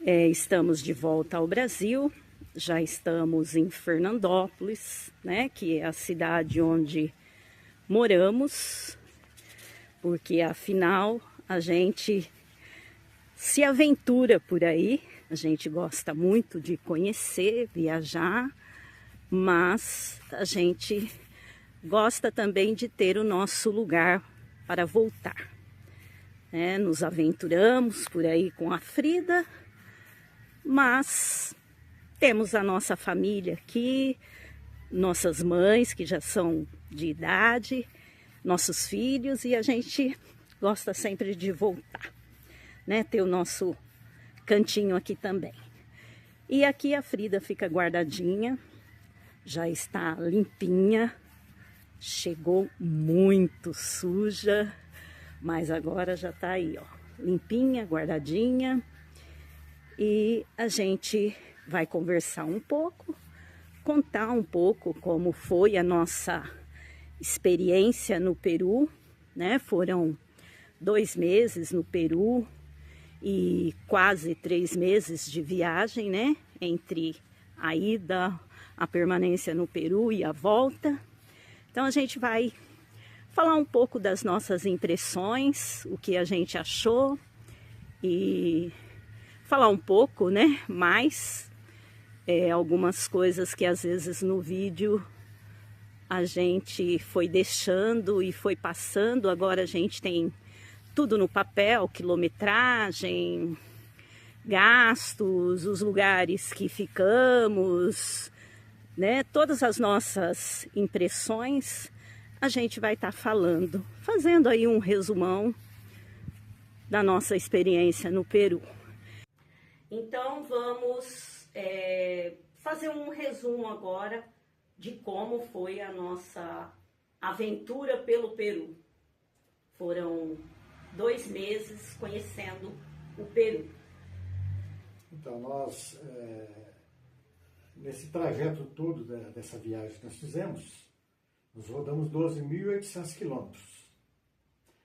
Estamos de volta ao Brasil, já estamos em Fernandópolis, né, que é a cidade onde moramos, porque afinal a gente se aventura por aí, a gente gosta muito de conhecer, viajar, mas a gente gosta também de ter o nosso lugar para voltar. Nos aventuramos por aí com a Frida, mas temos a nossa família aqui, nossas mães que já são de idade, nossos filhos, e a gente gosta sempre de voltar, né? Ter o nosso cantinho aqui também. E aqui a Frida fica guardadinha, já está limpinha, chegou muito suja, mas agora já está aí, ó, limpinha, guardadinha. E a gente vai conversar um pouco, contar um pouco como foi a nossa experiência no Peru, né? Foram 2 meses no Peru e quase 3 meses de viagem, né? Entre a ida, a permanência no Peru e a volta. Então a gente vai falar um pouco das nossas impressões, o que a gente achou e falar um pouco, né, mais algumas coisas que às vezes no vídeo a gente foi deixando e foi passando. Agora a gente tem tudo no papel, quilometragem, gastos, os lugares que ficamos, né, todas as nossas impressões a gente vai estar falando, fazendo aí um resumão da nossa experiência no Peru. Então vamos fazer um resumo agora de como foi a nossa aventura pelo Peru. Foram 2 meses conhecendo o Peru. Então nós, nesse trajeto todo dessa viagem que nós fizemos, nós rodamos 12.800 quilômetros,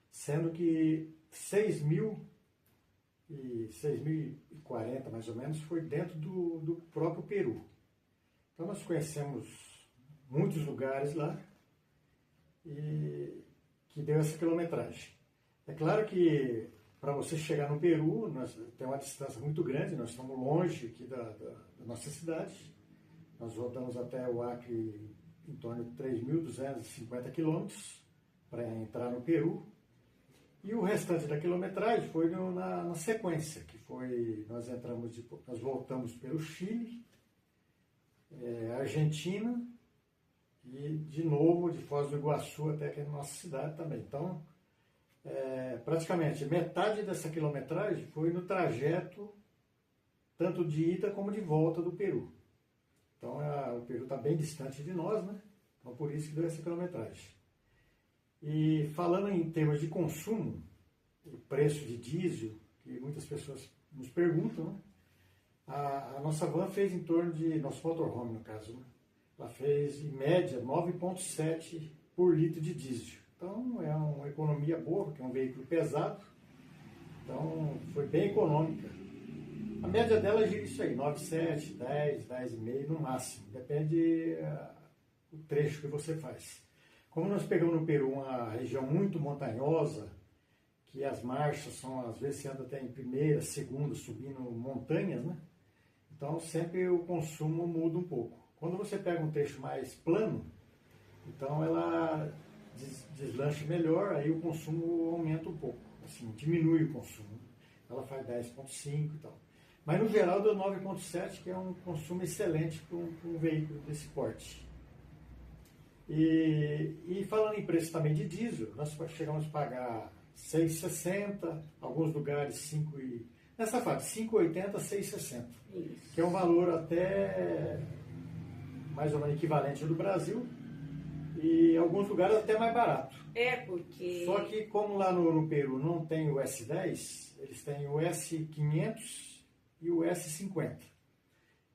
sendo que 6.040 mais ou menos foi dentro do próprio Peru. Então nós conhecemos muitos lugares lá e que deu essa quilometragem. É claro que para você chegar no Peru, tem uma distância muito grande, nós estamos longe aqui da nossa cidade. Nós voltamos até o Acre em torno de 3.250 quilômetros para entrar no Peru. E o restante da quilometragem foi na sequência, que foi, nós voltamos pelo Chile, Argentina e de novo de Foz do Iguaçu até aqui na nossa cidade também. Então, praticamente metade dessa quilometragem foi no trajeto tanto de ida como de volta do Peru. Então o Peru está bem distante de nós, né? Então por isso que deu essa quilometragem. E falando em termos de consumo, o preço de diesel, que muitas pessoas nos perguntam, né? A nossa van fez em torno de, nosso motorhome no caso, né? Ela fez em média 9,7 por litro de diesel. Então é uma economia boa, porque é um veículo pesado, então foi bem econômica. A média dela gira isso aí, 9,7, 10, 10,5 no máximo, depende do trecho que você faz. Como nós pegamos no Peru uma região muito montanhosa, que as marchas são, às vezes você anda até em primeira, segunda, subindo montanhas, né? Então sempre o consumo muda um pouco. Quando você pega um trecho mais plano, então ela deslancha melhor, aí o consumo aumenta um pouco, assim, diminui o consumo. Ela faz 10,5 e tal. Mas no geral deu 9,7, que é um consumo excelente para um veículo desse porte. E falando em preço também de diesel, nós chegamos a pagar 6,60, alguns lugares 5 e... Nessa faixa, 5,80, 6,60. Que é um valor até mais ou menos equivalente ao do Brasil. E em alguns lugares até mais barato. Porque... Só que como lá no Peru não tem o S10, eles têm o S500 e o S50.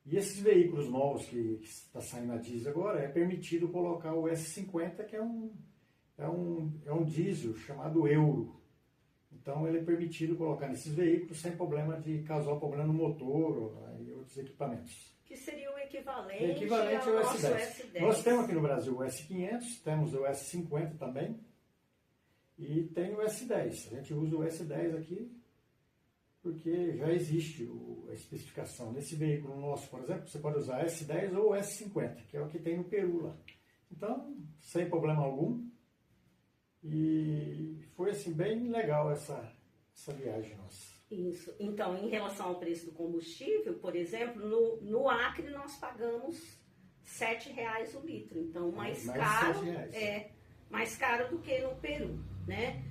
E esses veículos novos que está saindo a diesel agora, é permitido colocar o S50, que é um diesel chamado Euro. Então ele é permitido colocar nesses veículos sem problema de causar problema no motor e outros equipamentos. Que seria o equivalente, Equivalente ao ao nosso S10. S10. Nós temos aqui no Brasil o S500, temos o S50 também e tem o S10. A gente usa o S10 aqui porque já existe a especificação. Nesse veículo nosso, por exemplo, você pode usar S10 ou S50, que é o que tem no Peru lá. Então, sem problema algum. E foi assim bem legal essa viagem nossa. Isso. Então, em relação ao preço do combustível, por exemplo, no Acre nós pagamos R$7 o litro. Então, mais caro, mais caro do que no Peru, né?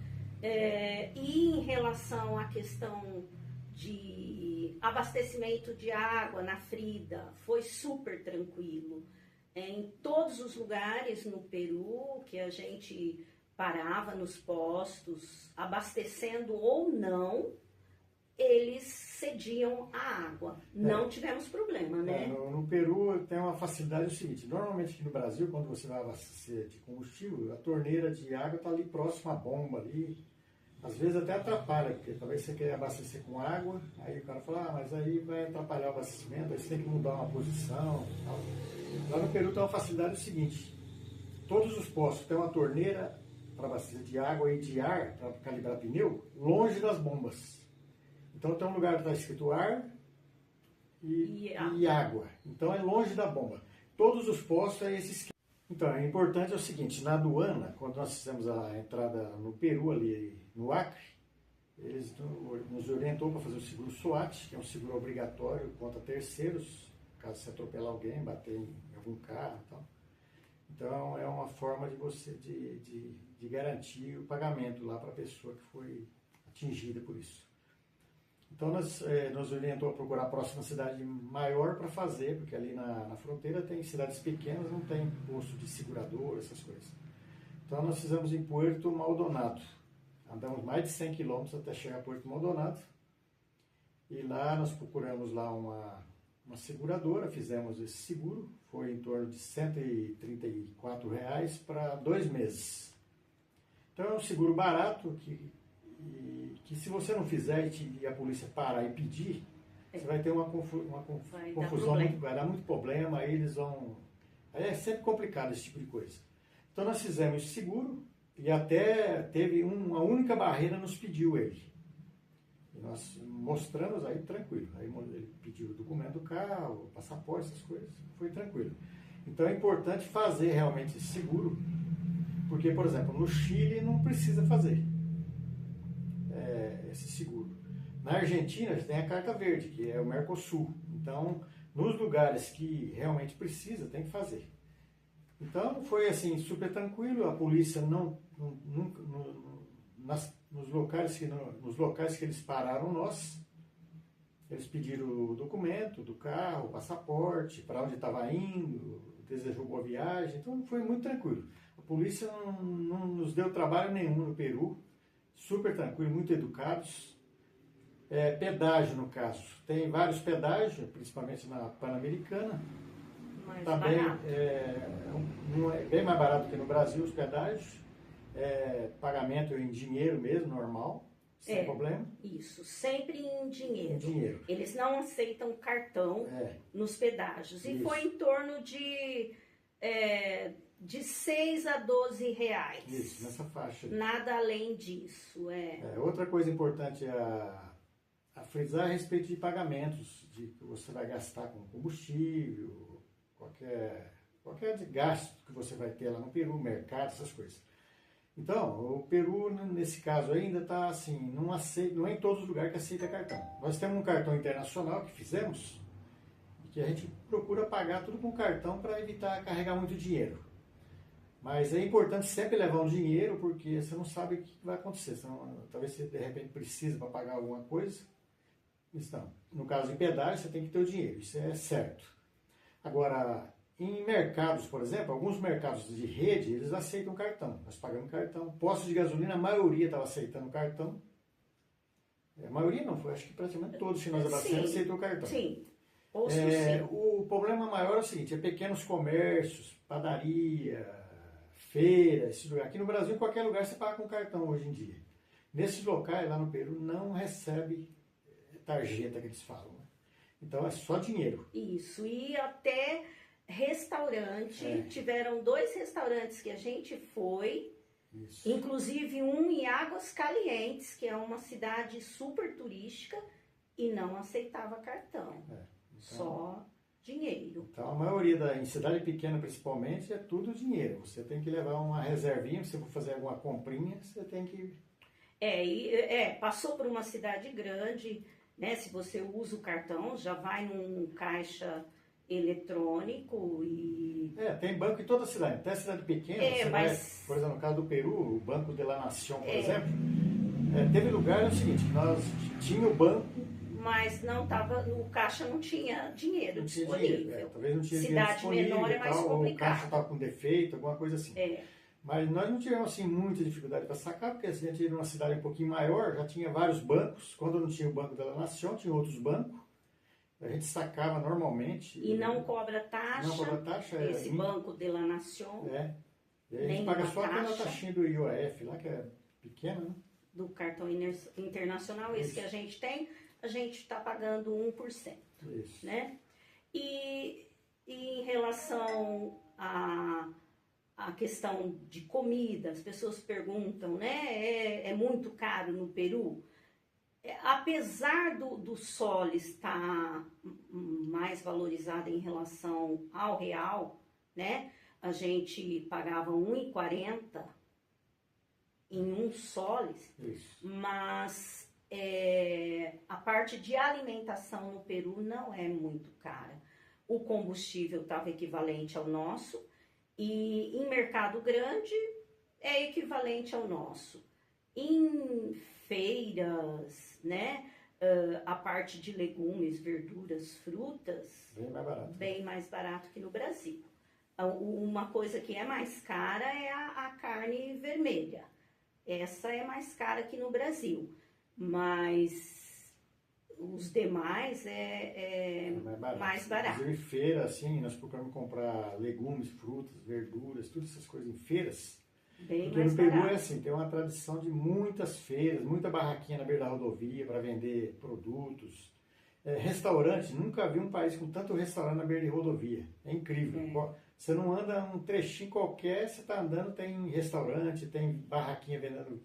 E em relação à questão de abastecimento de água na Frida, foi super tranquilo. Em todos os lugares no Peru que a gente parava nos postos, abastecendo ou não, eles cediam a água. Não tivemos problema, né? No Peru tem uma facilidade, o seguinte, normalmente aqui no Brasil, quando você vai abastecer de combustível, a torneira de água está ali próxima à bomba ali. Às vezes até atrapalha, porque talvez você queira abastecer com água, aí o cara fala, mas aí vai atrapalhar o abastecimento, aí você tem que mudar uma posição e tal. Lá no Peru tem uma facilidade o seguinte, todos os postos têm uma torneira para abastecer de água e de ar, para calibrar pneu, longe das bombas. Então tem um lugar que está escrito ar e água. Então é longe da bomba. Todos os postos é esse esquema. Então, é importante o seguinte, na aduana, quando nós fizemos a entrada no Peru, ali no Acre, eles nos orientou para fazer o seguro SWAT, que é um seguro obrigatório contra terceiros, caso você atropelar alguém, bater em algum carro e tal. Então, é uma forma de você de garantir o pagamento lá para a pessoa que foi atingida por isso. Então, nos orientou a procurar a próxima cidade maior para fazer, porque ali na fronteira tem cidades pequenas, não tem posto de segurador, essas coisas. Então, nós fizemos em Puerto Maldonado. Andamos mais de 100 quilômetros até chegar a Puerto Maldonado. E lá nós procuramos lá uma seguradora, fizemos esse seguro. Foi em torno de R$134 para 2 meses. Então, é um seguro barato que se você não fizer e a polícia parar e pedir, você vai ter uma confusão, vai dar muito problema, aí eles vão... Aí é sempre complicado esse tipo de coisa. Então nós fizemos esse seguro e até teve uma única barreira nos pediu ele. E nós mostramos aí tranquilo. Aí ele pediu o documento do carro, passaporte, essas coisas, foi tranquilo. Então é importante fazer realmente esse seguro, porque, por exemplo, no Chile não precisa fazer esse seguro. Na Argentina tem a carta verde, que é o Mercosul. Então, nos lugares que realmente precisa, tem que fazer. Então, foi assim, super tranquilo. A polícia nos locais que eles pararam eles pediram o documento do carro, o passaporte, para onde estava indo, desejou boa viagem. Então, foi muito tranquilo. A polícia não nos deu trabalho nenhum no Peru. Super tranquilo, muito educados. Pedágio, no caso. Tem vários pedágios, principalmente na Pan-Americana. Também é bem mais barato que no Brasil os pedágios. Pagamento em dinheiro mesmo, normal, sem problema. Isso, sempre em dinheiro. Eles não aceitam cartão nos pedágios. E foi em torno de 6 a 12 reais. Isso, nessa faixa. Nada além disso. Outra coisa importante a frisar a respeito de pagamentos, de que você vai gastar com combustível, qualquer gasto que você vai ter lá no Peru, mercado, essas coisas. Então, o Peru, nesse caso, ainda está assim, não é em todos os lugares que aceita cartão. Nós temos um cartão internacional que fizemos, e que a gente procura pagar tudo com cartão para evitar carregar muito dinheiro. Mas é importante sempre levar um dinheiro, porque você não sabe o que vai acontecer. Talvez você, de repente, precise para pagar alguma coisa. Então, no caso de pedágio, você tem que ter o dinheiro, isso é certo. Agora, em mercados, por exemplo, alguns mercados de rede, eles aceitam cartão. Nós pagamos cartão. Postos de gasolina, a maioria estava aceitando cartão. A maioria não, acho que praticamente todos que nós abastecemos aceitam cartão. Sim. O problema maior é o seguinte, pequenos comércios, padaria, feira, esse lugar. Aqui no Brasil, em qualquer lugar, você paga com cartão hoje em dia. Nesses locais lá no Peru não recebe tarjeta que eles falam, né? Então é só dinheiro. Isso, e até restaurante, tiveram 2 restaurantes que a gente foi, Isso. inclusive um em Águas Calientes, que é uma cidade super turística, e não aceitava cartão, Então, só dinheiro. Então a maioria em cidade pequena principalmente é tudo dinheiro. Você tem que levar uma reservinha, se você for fazer alguma comprinha, você tem que... Passou por uma cidade grande, né? Se você usa o cartão, já vai num caixa eletrônico e... tem banco em toda a cidade, até cidade pequena, você vai, por exemplo, no caso do Peru, o Banco de la Nación, por exemplo, teve lugar no seguinte, que nós tinha o banco, mas não tava, no caixa não tinha dinheiro disponível. Dinheiro, talvez não tinha cidade dinheiro disponível, menor é mais complicado. Ou o caixa estava com defeito, alguma coisa assim. Mas nós não tivemos assim, muita dificuldade para sacar, porque a gente ia numa cidade um pouquinho maior, já tinha vários bancos. Quando não tinha o Banco da Nación, tinha outros bancos. A gente sacava normalmente. E não cobra taxa. Não cobra taxa. Esse Banco de la Nación. E a gente paga só aquela taxinha do IOF lá, que é pequena, né? Do cartão internacional, esse que a gente tem, a gente está pagando 1%. Isso. Né? E em relação a questão de comida, as pessoas perguntam, né? É muito caro no Peru? Apesar do sol estar mais valorizado em relação ao real, né? A gente pagava 1,40 em 1 soles, mas a parte de alimentação no Peru não é muito cara. O combustível estava equivalente ao nosso, e em mercado grande é equivalente ao nosso. Em feiras, né, a parte de legumes, verduras, frutas, bem mais barato que no Brasil. Uma coisa que é mais cara é a carne vermelha. Essa é mais cara que no Brasil, mas os demais é mais barato. Inclusive em feira, assim, nós procuramos comprar legumes, frutas, verduras, todas essas coisas em feiras. Bem porque mais no Peru barato. é assim, tem uma tradição de muitas feiras, muita barraquinha na beira da rodovia para vender produtos. Restaurante, nunca vi um país com tanto restaurante na beira de rodovia. É incrível. Você não anda um trechinho qualquer, você está andando, tem restaurante, tem barraquinha vendendo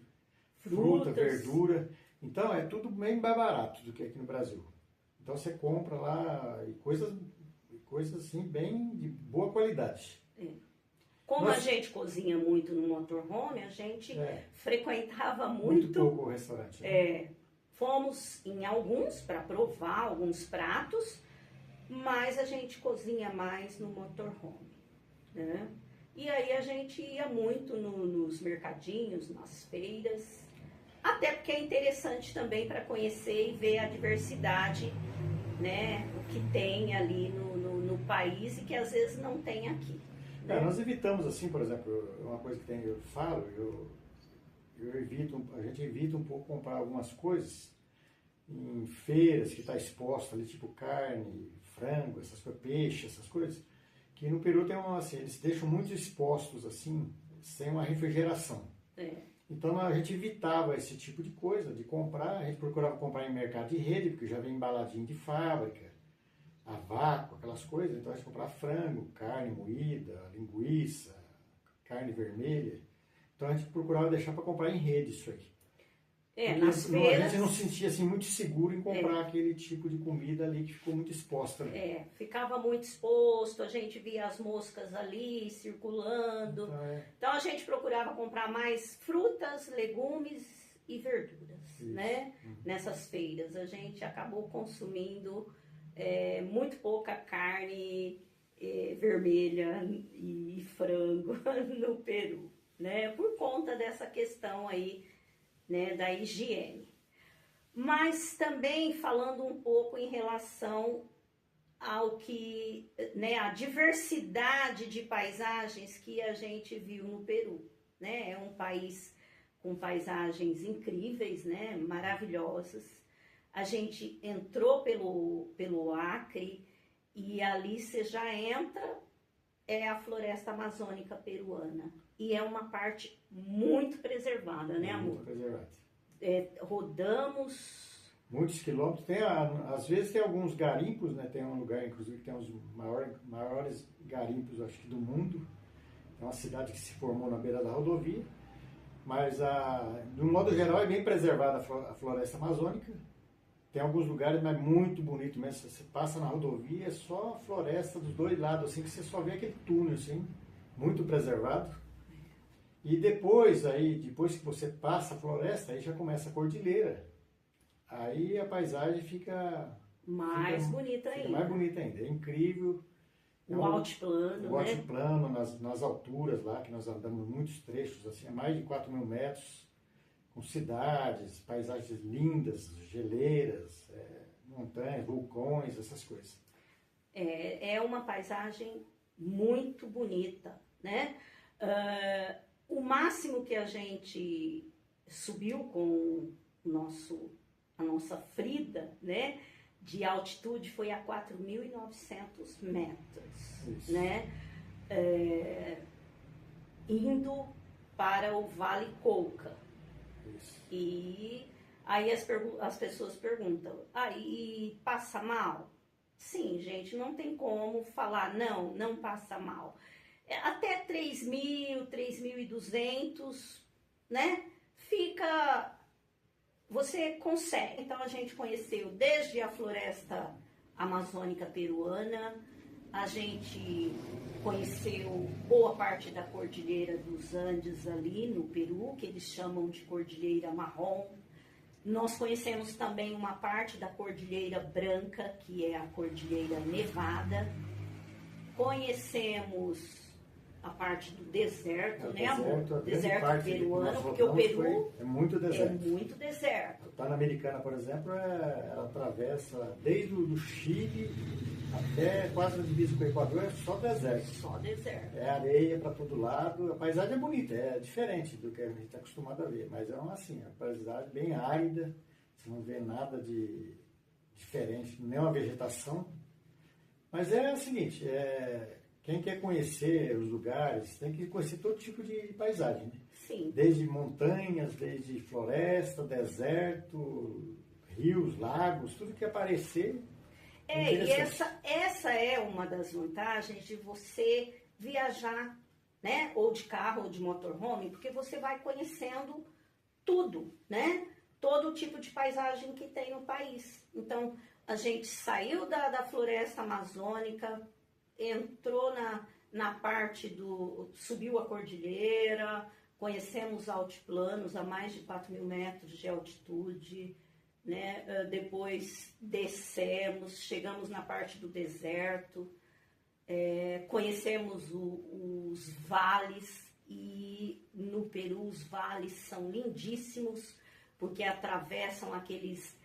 fruta, verdura. Então é tudo bem mais barato do que aqui no Brasil. Então você compra lá e coisas assim bem de boa qualidade. Como a gente cozinha muito no motorhome, a gente frequentava muito pouco o restaurante. Fomos em alguns para provar alguns pratos, mas a gente cozinha mais no motorhome, né? E aí a gente ia muito nos mercadinhos, nas feiras, até porque é interessante também para conhecer e ver a diversidade, né, o que tem ali no país e que às vezes não tem aqui. Né? Nós evitamos, assim, por exemplo, uma coisa que eu falo, a gente evita um pouco comprar algumas coisas em feiras que está exposto ali, tipo carne, frango, essas coisas, peixe, essas coisas, que no Peru tem assim, eles deixam muito expostos assim, sem uma refrigeração. Então a gente evitava esse tipo de coisa, de comprar, a gente procurava comprar em mercado de rede, porque já vem embaladinho de fábrica, a vácuo, aquelas coisas, então a gente comprava frango, carne moída, linguiça, carne vermelha. Então a gente procurava deixar para comprar em rede isso aí. Nas feiras... A gente não se sentia assim, muito seguro em comprar aquele tipo de comida ali que ficou muito exposta. Ficava muito exposto, a gente via as moscas ali circulando. Então a gente procurava comprar mais frutas, legumes e verduras, né? Nessas feiras. A gente acabou consumindo muito pouca carne vermelha e frango no Peru, né? Por conta dessa questão aí, né, da higiene. Mas também falando um pouco em relação ao que, né, a diversidade de paisagens que a gente viu no Peru, né? É um país com paisagens incríveis, né, maravilhosas. A gente entrou pelo Acre e ali você já entra, é a floresta amazônica peruana. E é uma parte muito preservada, né, amor? Muito preservada. rodamos... Muitos quilômetros. Às vezes tem alguns garimpos, né? Tem um lugar, inclusive, que tem os maiores garimpos, acho que, do mundo. É uma cidade que se formou na beira da rodovia. Mas, de um modo geral, é bem preservada a floresta amazônica. Tem alguns lugares, mas muito bonito mesmo. Você passa na rodovia, é só floresta dos dois lados, assim, que você só vê aquele túnel, assim, muito preservado. E depois que você passa a floresta, aí já começa a cordilheira. Aí a paisagem fica mais bonita ainda. Mais bonita ainda, é incrível. O altiplano, o altiplano, nas alturas lá, que nós andamos muitos trechos, assim, a mais de 4.000 metros, com cidades, paisagens lindas, geleiras, montanhas, vulcões, essas coisas. É uma paisagem muito bonita, né? O máximo que a gente subiu com a nossa Frida, né, de altitude foi a 4.900 metros, isso, né, indo para o Vale Colca. Isso. E aí as pessoas perguntam, aí passa mal? Sim, gente, não tem como falar, não passa mal. Até 3.000, 3.200, né, você consegue. Então a gente conheceu desde a floresta amazônica peruana, a gente conheceu boa parte da Cordilheira dos Andes ali no Peru, que eles chamam de Cordilheira Marrom. Nós conhecemos também uma parte da Cordilheira Branca, que é a Cordilheira Nevada. Conhecemos a parte do deserto, né, amor? Deserto peruano, porque o Peru é muito deserto. É muito deserto. A Pan-Americana, por exemplo, ela atravessa desde o Chile até quase a divisa com o Equador, é só deserto. Só deserto. É areia para todo lado. A paisagem é bonita, é diferente do que a gente está acostumado a ver, mas é uma paisagem bem árida, você não vê nada de diferente, nem uma vegetação. Mas é o seguinte, quem quer conhecer os lugares tem que conhecer todo tipo de paisagem, né? Sim. Desde montanhas, desde floresta, deserto, rios, lagos, tudo que aparecer. E essa é uma das vantagens de você viajar, né? Ou de carro ou de motorhome, porque você vai conhecendo tudo, né? Todo tipo de paisagem que tem no país. Então, a gente saiu da floresta amazônica, entrou na parte subiu a cordilheira, conhecemos altiplanos a mais de 4.000 metros de altitude, né? Depois descemos, chegamos na parte do deserto, conhecemos os vales, e no Peru os vales são lindíssimos, porque atravessam aqueles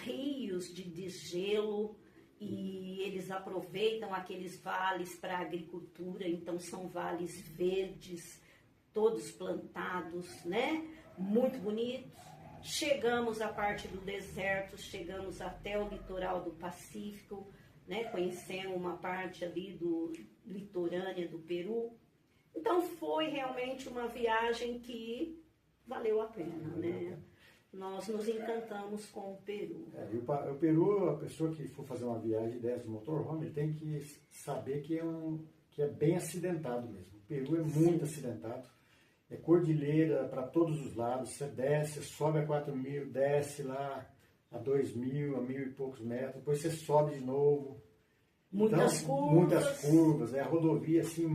rios de desgelo, e eles aproveitam aqueles vales para a agricultura, então são vales verdes, todos plantados, né? Muito bonitos. Chegamos à parte do deserto, chegamos até o litoral do Pacífico, né? Conhecemos uma parte ali litorânea do Peru. Então foi realmente uma viagem que valeu a pena, né? Nós nos encantamos com o Peru. O Peru, a pessoa que for fazer uma viagem dessa de motorhome, tem que saber que é bem acidentado mesmo. O Peru é muito acidentado. É cordilheira para todos os lados. Você desce, sobe a 4.000, desce lá a 2.000, a 1.000 e poucos metros. Depois você sobe de novo. Muitas curvas. Muitas curvas. A rodovia, assim,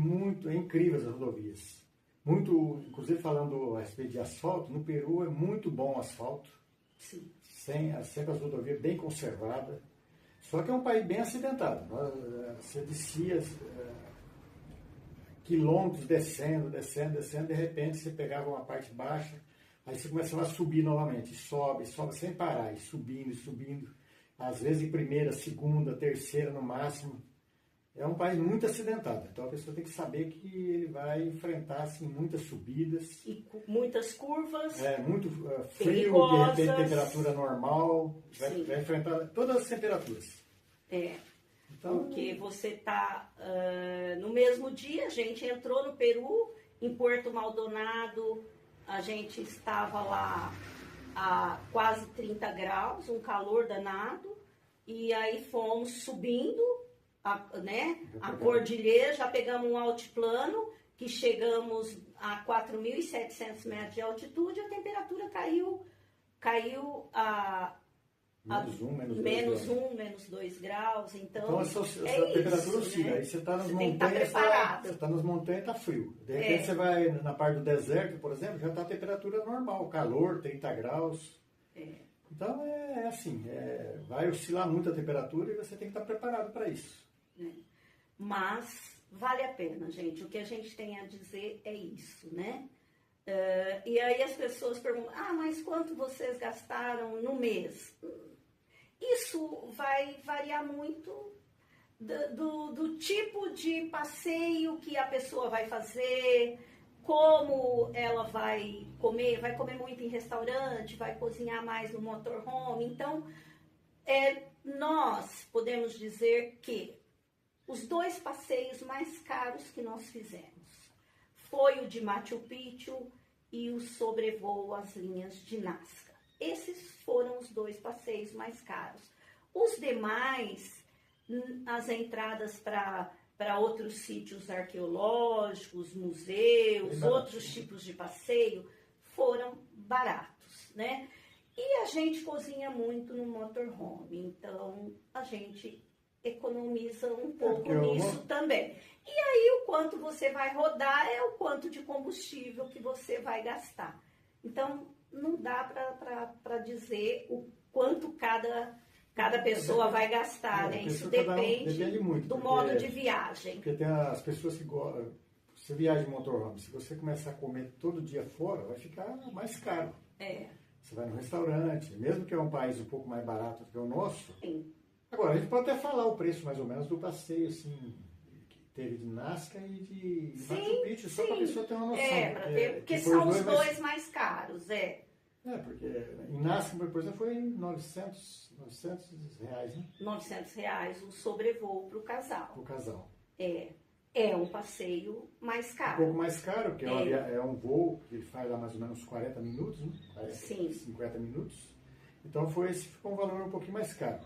é incrível as rodovias. Inclusive falando a respeito de asfalto, no Peru é muito bom o asfalto. Sim. Sempre as rodovias bem conservadas. Só que é um país bem acidentado. Você descia quilômetros descendo, de repente você pegava uma parte baixa, aí você começava a subir novamente, sobe sem parar, e subindo. Às vezes em primeira, segunda, terceira no máximo. É um país muito acidentado, então a pessoa tem que saber que ele vai enfrentar assim, muitas subidas. E muitas curvas. Muito frio, perigosas. De repente temperatura normal, vai enfrentar todas as temperaturas. Então, porque você está, no mesmo dia, a gente entrou no Peru, em Puerto Maldonado, a gente estava lá a quase 30 graus, um calor danado, e aí fomos subindo a cordilheira, já pegamos um altiplano, que chegamos a 4.700 metros de altitude, a temperatura caiu a menos 2 graus. Então essa temperatura oscila. Né? Aí você está nas você montanhas, você está nas montanhas, está frio. De repente você vai na parte do deserto, por exemplo, já está a temperatura normal, calor, 30 graus. Então é assim, vai oscilar muito a temperatura e você tem que estar preparado para isso. Mas vale a pena, gente. O que a gente tem a dizer é isso, né? E aí as pessoas perguntam, mas quanto vocês gastaram no mês? Isso vai variar muito do tipo de passeio que a pessoa vai fazer, como ela vai comer muito em restaurante, vai cozinhar mais no motorhome. Então, nós podemos dizer que os 2 passeios mais caros que nós fizemos foi o de Machu Picchu e o sobrevoo às linhas de Nazca. Esses foram os 2 passeios mais caros. Os demais, as entradas para outros sítios arqueológicos, museus, outros tipos de passeio, foram baratos, né? E a gente cozinha muito no motorhome, então a gente economiza um pouco nisso também. E aí o quanto você vai rodar é o quanto de combustível que você vai gastar. Então não dá para dizer o quanto cada pessoa vai gastar, né? Isso depende muito, do modo de viagem. Porque tem as pessoas que gostam. Você viaja de motorhome, se você começar a comer todo dia fora, vai ficar mais caro. Você vai no restaurante, mesmo que é um país um pouco mais barato do que o nosso. Sim. Agora, a gente pode até falar o preço mais ou menos do passeio, assim, que teve de Nazca e de Machu Picchu, só para a pessoa ter uma noção. Porque são os 2 mais caros, porque em Nazca, por exemplo, foi 900 reais, né? 900 reais o sobrevoo para o casal. Para o casal. É um passeio mais caro. Um pouco mais caro, porque é um voo que faz lá mais ou menos 40 minutos, né? Sim. 50 minutos. Então ficou um valor um pouquinho mais caro.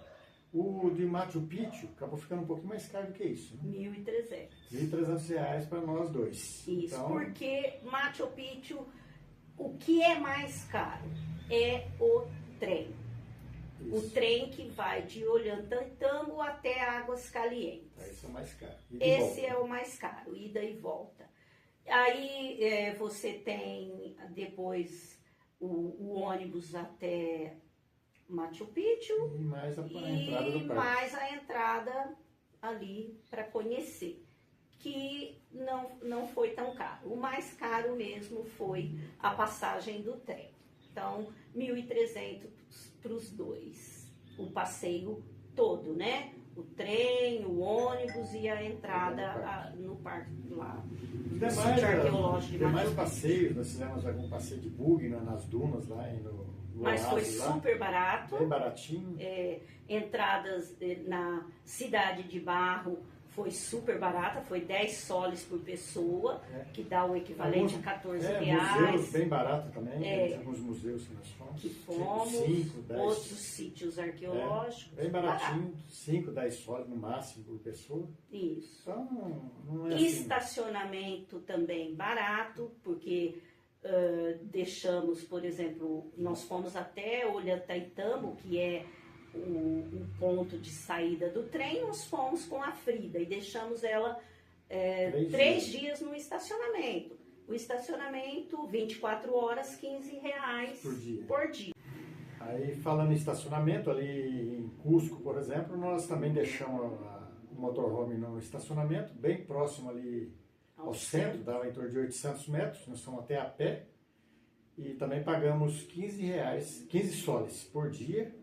O de Machu Picchu acabou ficando um pouquinho mais caro do que isso, né? 1.300. 1.300 reais para nós 2. Isso, então, porque Machu Picchu, o que é mais caro é o trem. Isso. O trem que vai de Ollantaytambo até Águas Calientes. Esse é o mais caro. Esse é o mais caro, ida e volta. Aí você tem depois o ônibus até Machu Picchu e mais a entrada do parque. Mais a entrada ali para conhecer, que não foi tão caro. O mais caro mesmo foi a passagem do trem. Então, 1.300 para os 2. O passeio todo, né? O trem, o ônibus e a entrada no parque lá. Os sítio arqueológico de demais passeios, nós fizemos algum passeio de bug nas dunas lá no mas foi super barato. Bem baratinho. Entradas na Cidade de Barro foi super barata, foi 10 soles por pessoa, que dá o equivalente a 14 reais. Museus bem barato também, tem alguns museus que nós fomos. Que fomos, 5, 10. Outros sítios arqueológicos. Bem baratinho, 5, 10 soles no máximo por pessoa. Isso. Então, não é Estacionamento também barato, porque deixamos, por exemplo, nós fomos até Ollantaytambo, que é o ponto de saída do trem, nós fomos com a Frida e deixamos ela 3 dias no estacionamento. O estacionamento, 24 horas, 15 reais por dia. Aí, falando em estacionamento, ali em Cusco, por exemplo, nós também deixamos o motorhome no estacionamento, bem próximo ali ao centro, dava em torno de 800 metros, nós fomos até a pé, e também pagamos 15 soles por dia.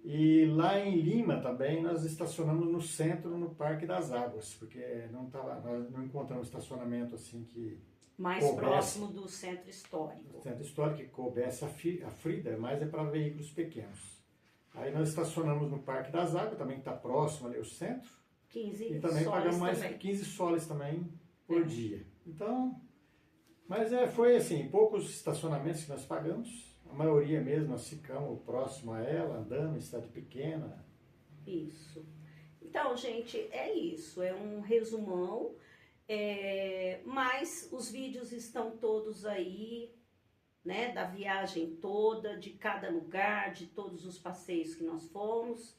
E lá em Lima também nós estacionamos no centro, no Parque das Águas, porque nós não encontramos estacionamento assim que mais próximo do centro histórico. O centro histórico que coubesse a Frida, mas é para veículos pequenos. Aí nós estacionamos no Parque das Águas, também está próximo ali ao centro. 15 e também pagamos mais também. 15 soles também por dia. Então, mas foi assim, poucos estacionamentos que nós pagamos. a maioria mesmo, nós ficamos próximo a ela, andando em cidade pequena. Isso. Então, gente, é isso. É um resumão. Mas os vídeos estão todos aí, né? Da viagem toda, de cada lugar, de todos os passeios que nós fomos.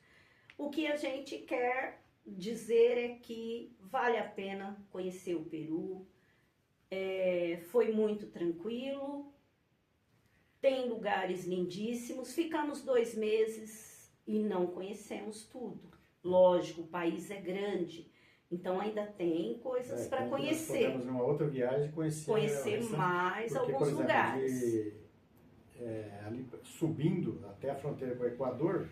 O que a gente quer dizer é que vale a pena conhecer o Peru. Foi muito tranquilo. Tem lugares lindíssimos. Ficamos 2 meses e não conhecemos tudo. Lógico, o país é grande, então ainda tem coisas para conhecer. Nós podemos, numa outra viagem, conhecer mais porque, alguns por exemplo, lugares. Ali subindo até a fronteira com o Equador,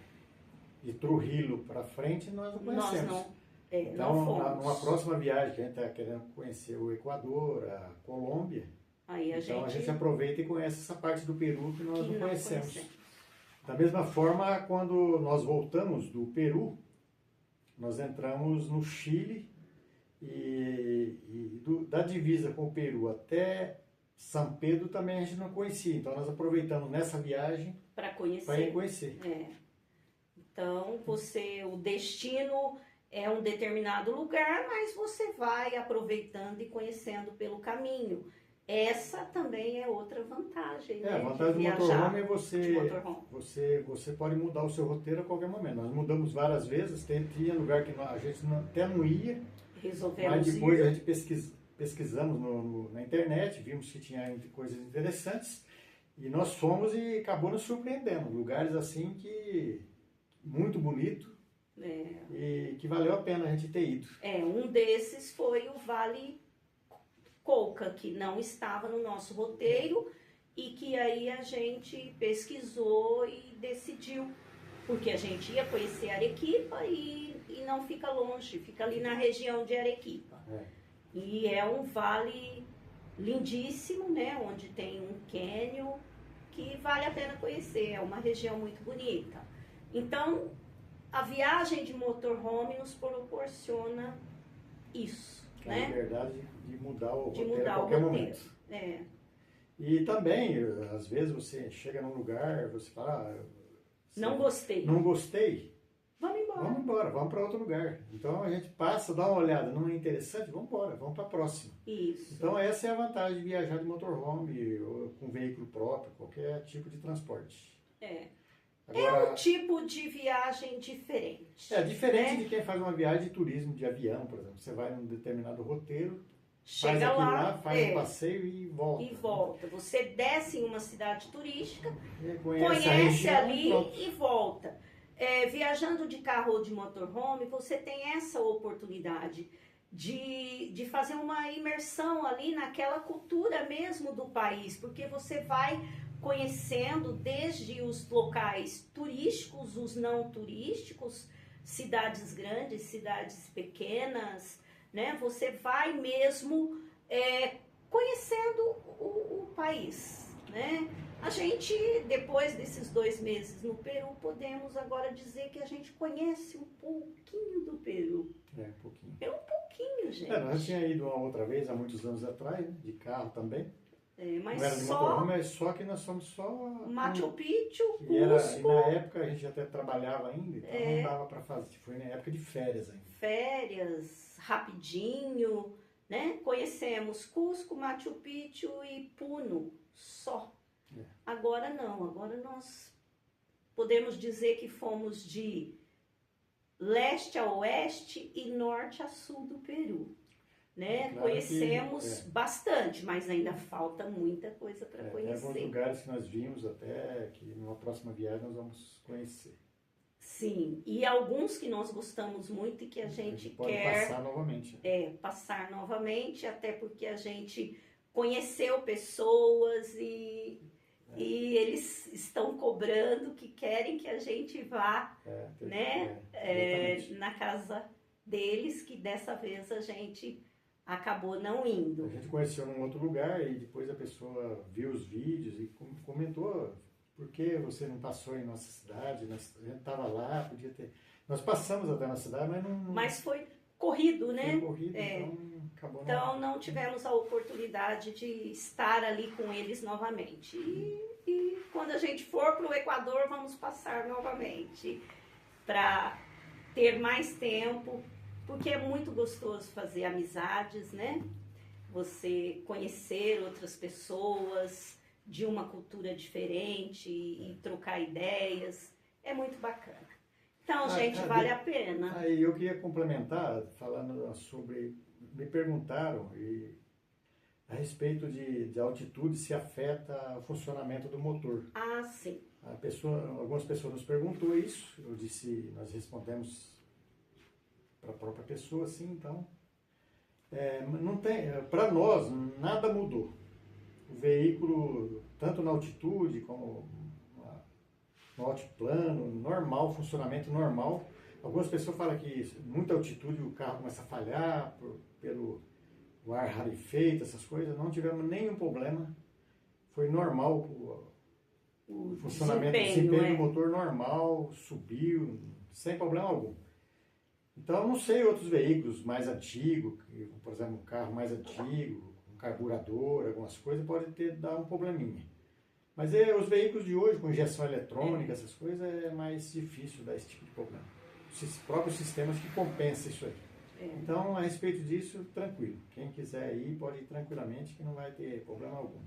de Trujillo para frente, nós não conhecemos. Nós então, não fomos. numa próxima viagem que a gente está querendo conhecer o Equador, a Colômbia, Aí a gente aproveita e conhece essa parte do Peru que nós não conhecemos. conhecemos. Da mesma forma, quando nós voltamos do Peru, nós entramos no Chile da divisa com o Peru até São Pedro também a gente não conhecia. Então nós aproveitamos nessa viagem para conhecer. Para conhecer. Então o destino é um determinado lugar, mas você vai aproveitando e conhecendo pelo caminho. Essa também é outra vantagem. A vantagem do motorhome é você pode mudar o seu roteiro a qualquer momento. Nós mudamos várias vezes, tinha lugar que a gente até não ia, mas depois a gente pesquisamos na internet, vimos que tinha coisas interessantes e nós fomos e acabou nos surpreendendo. Lugares assim que muito bonito e que valeu a pena a gente ter ido. Um desses foi o Vale Colca, que não estava no nosso roteiro e que aí a gente pesquisou e decidiu, porque a gente ia conhecer Arequipa e não fica longe, fica ali na região de Arequipa. E é um vale lindíssimo, né, onde tem um cânion que vale a pena conhecer, é uma região muito bonita. Então, a viagem de motorhome nos proporciona isso. A liberdade de mudar o roteiro mudar a qualquer momento. E também, às vezes você chega num lugar, você fala... não gostei. Não gostei? Vamos embora. Vamos embora, vamos para outro lugar. Então a gente passa, dá uma olhada, não é interessante? Vamos embora, vamos para a próxima. Isso. Então essa é a vantagem de viajar de motorhome ou com veículo próprio, qualquer tipo de transporte. Agora, é um tipo de viagem diferente. Diferente de quem faz uma viagem de turismo, de avião, por exemplo. Você vai num determinado roteiro, chega lá, faz um passeio e volta. Você desce em uma cidade turística, conhece região, ali e volta. Viajando de carro ou de motorhome, você tem essa oportunidade de fazer uma imersão ali naquela cultura mesmo do país, porque você vai conhecendo desde os locais turísticos, os não turísticos, cidades grandes, cidades pequenas, né? Você vai mesmo conhecendo o país, né? A gente, depois desses 2 meses no Peru, podemos agora dizer que a gente conhece um pouquinho do Peru. Um pouquinho. Um pouquinho, gente. Nós tinha ido uma outra vez, há muitos anos atrás, né? De carro também. Mas não era de motorhome, mas só que nós fomos só... Machu Picchu, Cusco... E na época a gente até trabalhava ainda, então não dava para fazer. Foi na época de férias ainda. Férias, rapidinho, né? Conhecemos Cusco, Machu Picchu e Puno, só. Agora não, agora nós podemos dizer que fomos de leste a oeste e norte a sul do Peru. Né? Claro, conhecemos bastante, mas ainda falta muita coisa para conhecer. Alguns lugares que nós vimos até que numa próxima viagem nós vamos conhecer. Sim, e alguns que nós gostamos muito e que a gente pode quer passar novamente. Passar novamente, até porque a gente conheceu pessoas e eles estão cobrando que querem que a gente vá na casa deles, que dessa vez a gente acabou não indo. A gente conheceu num outro lugar e depois a pessoa viu os vídeos e comentou: por que você não passou em nossa cidade? A gente estava lá, podia ter... Nós passamos até na cidade, mas não... Mas foi corrido, né? Foi corrido, então... acabou Então não tivemos a oportunidade de estar ali com eles novamente. E quando a gente for para o Equador, vamos passar novamente para ter mais tempo, porque é muito gostoso fazer amizades, né? Você conhecer outras pessoas de uma cultura diferente e trocar ideias, é muito bacana. Então, gente, vale a pena. Aí eu queria complementar, falando sobre, me perguntaram a respeito de altitude se afeta o funcionamento do motor. Ah, sim. Algumas pessoas nos perguntou isso, eu disse, nós respondemos para a própria pessoa, sim, então, não tem, para nós, nada mudou. O veículo, tanto na altitude como no altiplano, normal, funcionamento normal. Algumas pessoas falam que muita altitude o carro começa a falhar pelo o ar rarefeito, essas coisas. Não tivemos nenhum problema. Foi normal o funcionamento, o desempenho do motor normal, subiu, sem problema algum. Então, eu não sei outros veículos mais antigos, por exemplo, um carro mais antigo, um carburador, algumas coisas, pode dar um probleminha. Mas os veículos de hoje, com injeção eletrônica, essas coisas, é mais difícil dar esse tipo de problema. Os próprios sistemas que compensam isso aí. Então, a respeito disso, tranquilo. Quem quiser ir, pode ir tranquilamente, que não vai ter problema algum.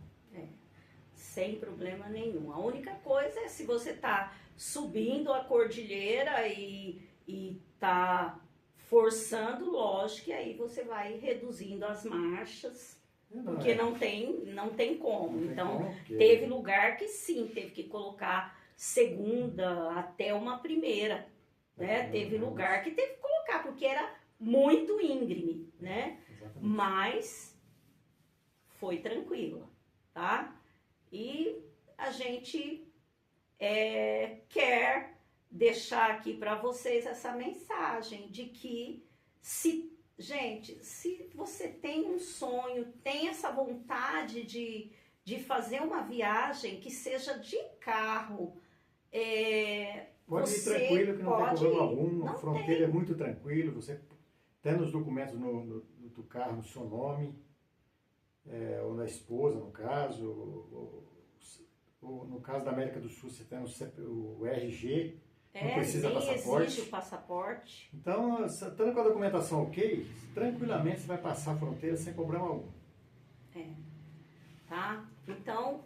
Sem problema nenhum. A única coisa é se você está subindo a cordilheira e está forçando, lógico, que aí você vai reduzindo as marchas, porque não tem como. Então, teve lugar que sim, teve que colocar segunda até uma primeira, né? Teve lugar que teve que colocar, porque era muito íngreme, né? Exatamente. Mas foi tranquila, tá? E a gente quer deixar aqui para vocês essa mensagem de que se você tem um sonho, tem essa vontade de fazer uma viagem que seja de carro, pode ir tranquilo, que não tem problema algum. A fronteira é muito tranquilo. Você tem os documentos do carro, no seu nome, ou da esposa, no caso, ou no caso da América do Sul, você tem o RG, não precisa passaporte. Exige o passaporte. Então, estando com a documentação ok, tranquilamente você vai passar a fronteira sem problema algum. Tá? Então,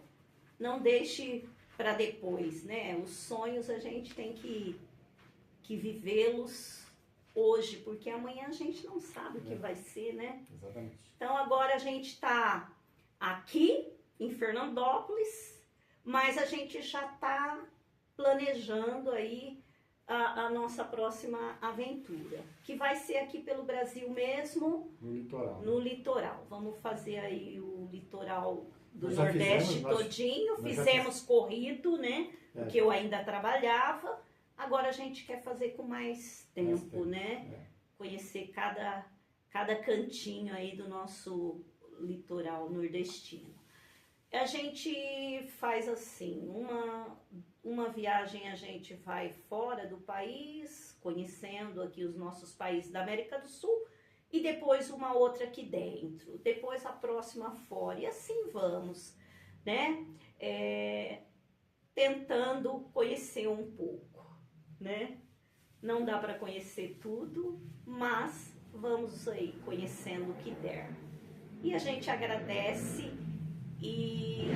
não deixe para depois, né? Os sonhos a gente tem que vivê-los hoje, porque amanhã a gente não sabe o que vai ser, né? Exatamente. Então agora a gente está aqui em Fernandópolis, mas a gente já está planejando aí a nossa próxima aventura, que vai ser aqui pelo Brasil mesmo, no litoral. Vamos fazer aí o litoral do Nordeste todinho, fizemos corrido, né? Porque eu ainda trabalhava, agora a gente quer fazer com mais tempo, né? Conhecer cada cantinho aí do nosso litoral nordestino. A gente faz assim, uma viagem a gente vai fora do país, conhecendo aqui os nossos países da América do Sul, e depois uma outra aqui dentro, depois a próxima fora, e assim vamos, né? Tentando conhecer um pouco, né? Não dá para conhecer tudo, mas vamos aí conhecendo o que der. E a gente agradece e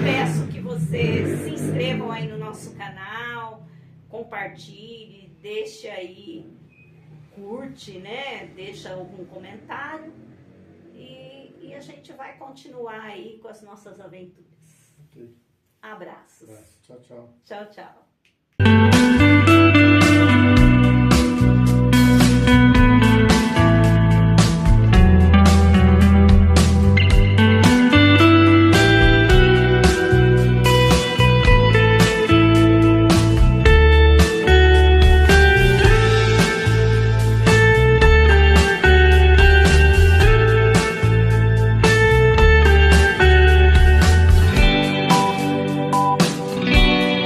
peço que vocês se inscrevam aí no nosso canal, compartilhe, deixe aí, curte, né? Deixa algum comentário e a gente vai continuar aí com as nossas aventuras. Ok. Abraços. Tchau, tchau. Tchau, tchau.